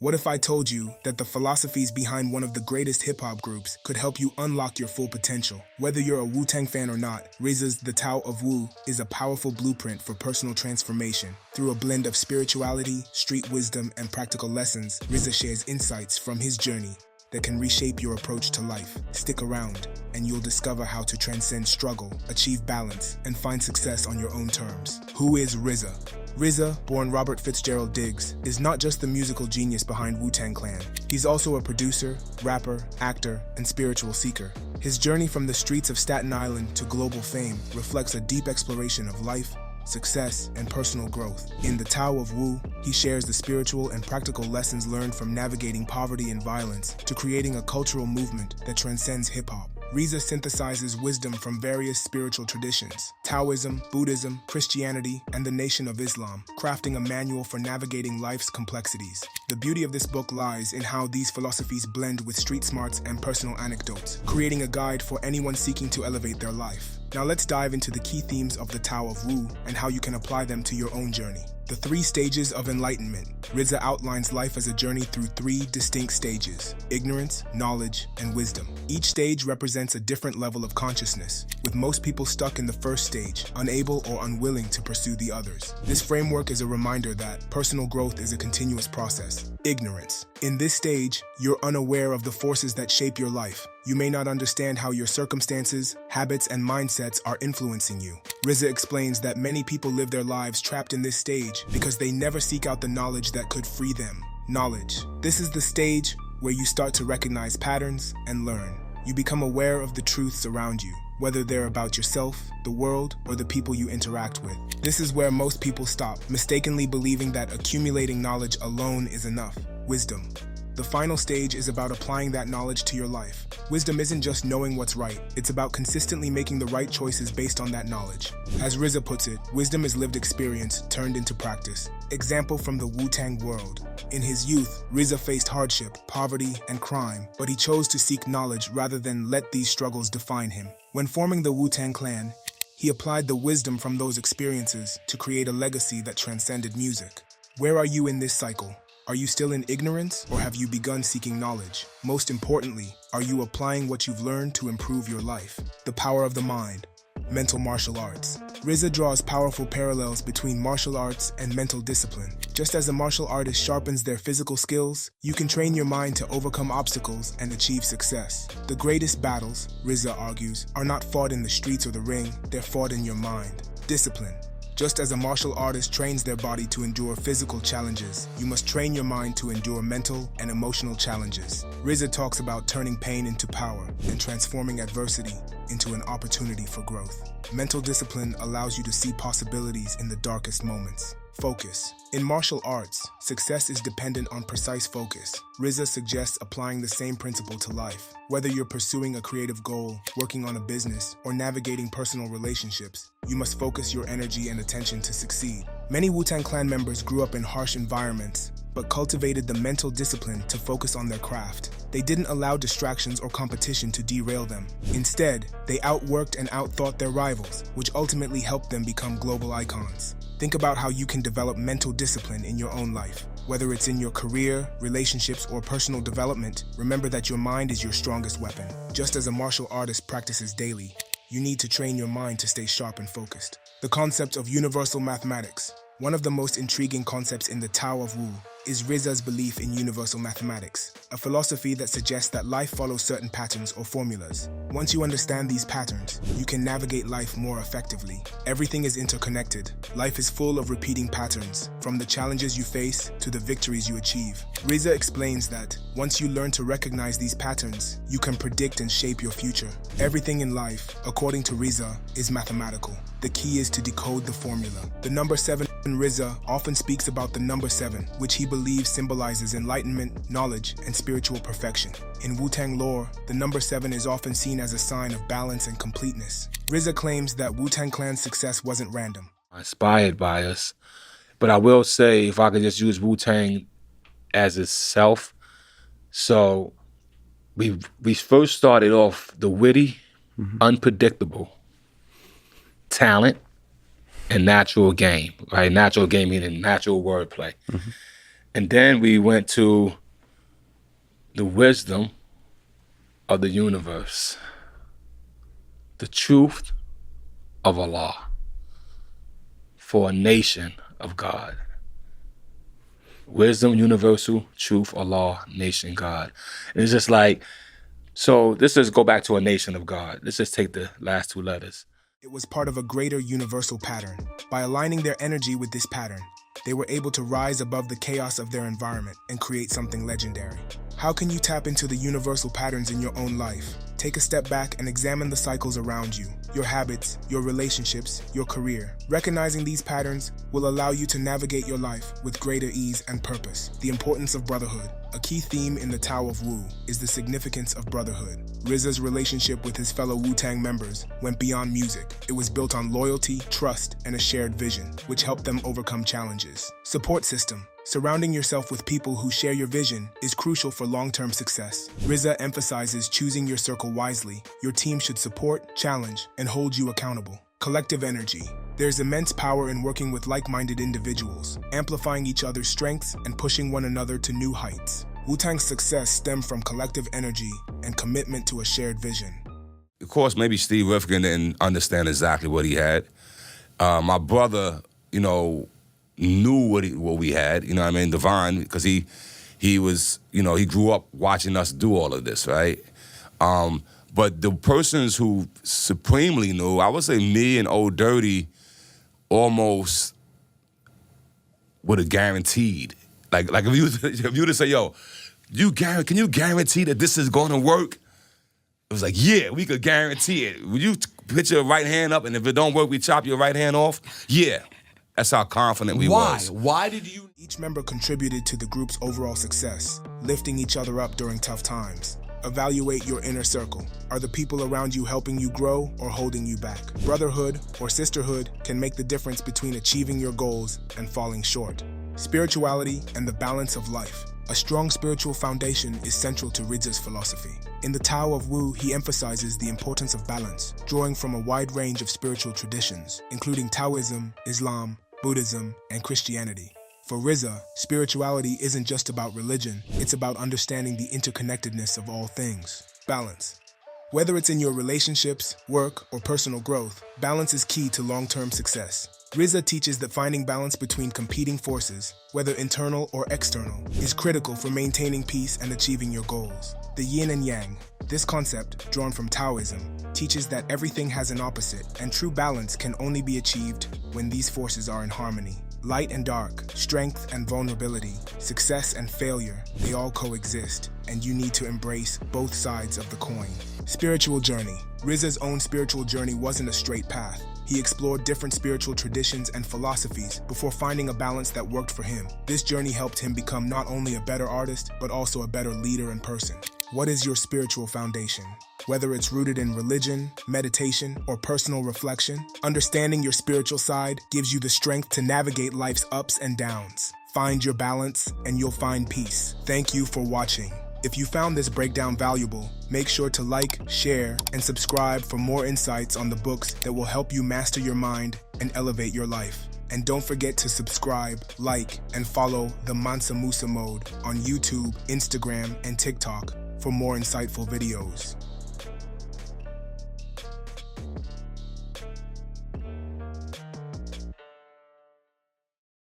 What if I told you that the philosophies behind one of the greatest hip-hop groups could help you unlock your full potential? Whether you're a Wu-Tang fan or not, RZA's The Tao of Wu is a powerful blueprint for personal transformation. Through a blend of spirituality, street wisdom, and practical lessons, RZA shares insights from his journey that can reshape your approach to life. Stick around, and you'll discover how to transcend struggle, achieve balance, and find success on your own terms. Who is RZA? RZA, born Robert Fitzgerald Diggs, is not just the musical genius behind Wu-Tang Clan. He's also a producer, rapper, actor, and spiritual seeker. His journey from the streets of Staten Island to global fame reflects a deep exploration of life, success, and personal growth. In The Tao of Wu, he shares the spiritual and practical lessons learned from navigating poverty and violence to creating a cultural movement that transcends hip-hop. RZA synthesizes wisdom from various spiritual traditions: Taoism, Buddhism, Christianity, and the Nation of Islam, crafting a manual for navigating life's complexities. The beauty of this book lies in how these philosophies blend with street smarts and personal anecdotes, creating a guide for anyone seeking to elevate their life. Now let's dive into the key themes of the Tao of Wu and how you can apply them to your own journey. The 3 stages of enlightenment. RZA outlines life as a journey through 3 distinct stages: ignorance, knowledge, and wisdom. Each stage represents a different level of consciousness, with most people stuck in the first stage, unable or unwilling to pursue the others. This framework is a reminder that personal growth is a continuous process. Ignorance. In this stage, you're unaware of the forces that shape your life. You may not understand how your circumstances, habits, and mindsets are influencing you. RZA explains that many people live their lives trapped in this stage because they never seek out the knowledge that could free them. Knowledge. This is the stage where you start to recognize patterns and learn. You become aware of the truths around you, whether they're about yourself, the world, or the people you interact with. This is where most people stop, mistakenly believing that accumulating knowledge alone is enough. Wisdom. The final stage is about applying that knowledge to your life. Wisdom isn't just knowing what's right, it's about consistently making the right choices based on that knowledge. As RZA puts it, wisdom is lived experience turned into practice. Example from the Wu-Tang world. In his youth, RZA faced hardship, poverty, and crime, but he chose to seek knowledge rather than let these struggles define him. When forming the Wu-Tang Clan, he applied the wisdom from those experiences to create a legacy that transcended music. Where are you in this cycle? Are you still in ignorance, or have you begun seeking knowledge? Most importantly, are you applying what you've learned to improve your life? The power of the mind. Mental martial arts. RZA draws powerful parallels between martial arts and mental discipline. Just as a martial artist sharpens their physical skills, you can train your mind to overcome obstacles and achieve success. The greatest battles, RZA argues, are not fought in the streets or the ring, they're fought in your mind. Discipline. Just as a martial artist trains their body to endure physical challenges, you must train your mind to endure mental and emotional challenges. RZA talks about turning pain into power and transforming adversity into an opportunity for growth. Mental discipline allows you to see possibilities in the darkest moments. Focus. In martial arts, success is dependent on precise focus. RZA suggests applying the same principle to life. Whether you're pursuing a creative goal, working on a business, or navigating personal relationships, you must focus your energy and attention to succeed. Many Wu-Tang Clan members grew up in harsh environments, but cultivated the mental discipline to focus on their craft. They didn't allow distractions or competition to derail them. Instead, they outworked and outthought their rivals, which ultimately helped them become global icons. Think about how you can develop mental discipline in your own life. Whether it's in your career, relationships, or personal development, remember that your mind is your strongest weapon. Just as a martial artist practices daily, you need to train your mind to stay sharp and focused. The concept of universal mathematics. One of the most intriguing concepts in the Tao of Wu is RZA's belief in universal mathematics, a philosophy that suggests that life follows certain patterns or formulas. Once you understand these patterns, you can navigate life more effectively. Everything is interconnected. Life is full of repeating patterns, from the challenges you face to the victories you achieve. RZA explains that once you learn to recognize these patterns, you can predict and shape your future. Everything in life, according to RZA, is mathematical. The key is to decode the formula. The number 7 RZA often speaks about the number 7, which he believes symbolizes enlightenment, knowledge, and spiritual perfection. In Wu-Tang lore, the number 7 is often seen as a sign of balance and completeness. RZA claims that Wu-Tang Clan's success wasn't random. Inspired by us. But I will say, if I could just use Wu-Tang as itself, so we first started off the witty, unpredictable, talent, and natural game, right? Natural game meaning natural wordplay. And then we went to the wisdom of the universe, the truth of Allah for a nation of God. Wisdom, universal, truth, Allah, nation, God. And it's just like, so let's just go back to a nation of God. Let's just take the last two letters. It was part of a greater universal pattern. By aligning their energy with this pattern, they were able to rise above the chaos of their environment and create something legendary. How can you tap into the universal patterns in your own life? Take a step back and examine the cycles around you, your habits, your relationships, your career. Recognizing these patterns will allow you to navigate your life with greater ease and purpose. The importance of brotherhood. A key theme in the Tao of Wu is the significance of brotherhood. RZA's relationship with his fellow Wu-Tang members went beyond music. It was built on loyalty, trust, and a shared vision, which helped them overcome challenges. Support system. Surrounding yourself with people who share your vision is crucial for long-term success. RZA emphasizes choosing your circle wisely. Your team should support, challenge, and hold you accountable. Collective energy. There's immense power in working with like-minded individuals, amplifying each other's strengths and pushing one another to new heights. Wu-Tang's success stemmed from collective energy and commitment to a shared vision. Of course, maybe Steve Rifkin didn't understand exactly what he had. My brother, knew what we had, Divine, because he was, he grew up watching us do all of this, right? But the persons who supremely knew, I would say me and Old Dirty almost would have guaranteed. Like if you were to say, yo, can you guarantee that this is going to work? It was like, yeah, we could guarantee it. Would you put your right hand up, and if it don't work, we chop your right hand off? Yeah. That's how confident we was. Why did you? Each member contributed to the group's overall success, lifting each other up during tough times. Evaluate your inner circle. Are the people around you helping you grow or holding you back? Brotherhood or sisterhood can make the difference between achieving your goals and falling short. Spirituality and the balance of life. A strong spiritual foundation is central to RZA's philosophy. In the Tao of Wu, he emphasizes the importance of balance, drawing from a wide range of spiritual traditions, including Taoism, Islam, Buddhism, and Christianity. For RZA, spirituality isn't just about religion, it's about understanding the interconnectedness of all things. Balance. Whether it's in your relationships, work, or personal growth, balance is key to long-term success. RZA teaches that finding balance between competing forces, whether internal or external, is critical for maintaining peace and achieving your goals. The yin and yang. This concept, drawn from Taoism, teaches that everything has an opposite, and true balance can only be achieved when these forces are in harmony. Light and dark, strength and vulnerability, success and failure, they all coexist, and you need to embrace both sides of the coin. Spiritual journey. RZA's own spiritual journey wasn't a straight path. He explored different spiritual traditions and philosophies before finding a balance that worked for him. This journey helped him become not only a better artist, but also a better leader and person. What is your spiritual foundation? Whether it's rooted in religion, meditation, or personal reflection, understanding your spiritual side gives you the strength to navigate life's ups and downs. Find your balance, and you'll find peace. Thank you for watching. If you found this breakdown valuable, make sure to like, share, and subscribe for more insights on the books that will help you master your mind and elevate your life. And don't forget to subscribe, like, and follow the Mansa Musa mode on YouTube, Instagram, and TikTok for more insightful videos.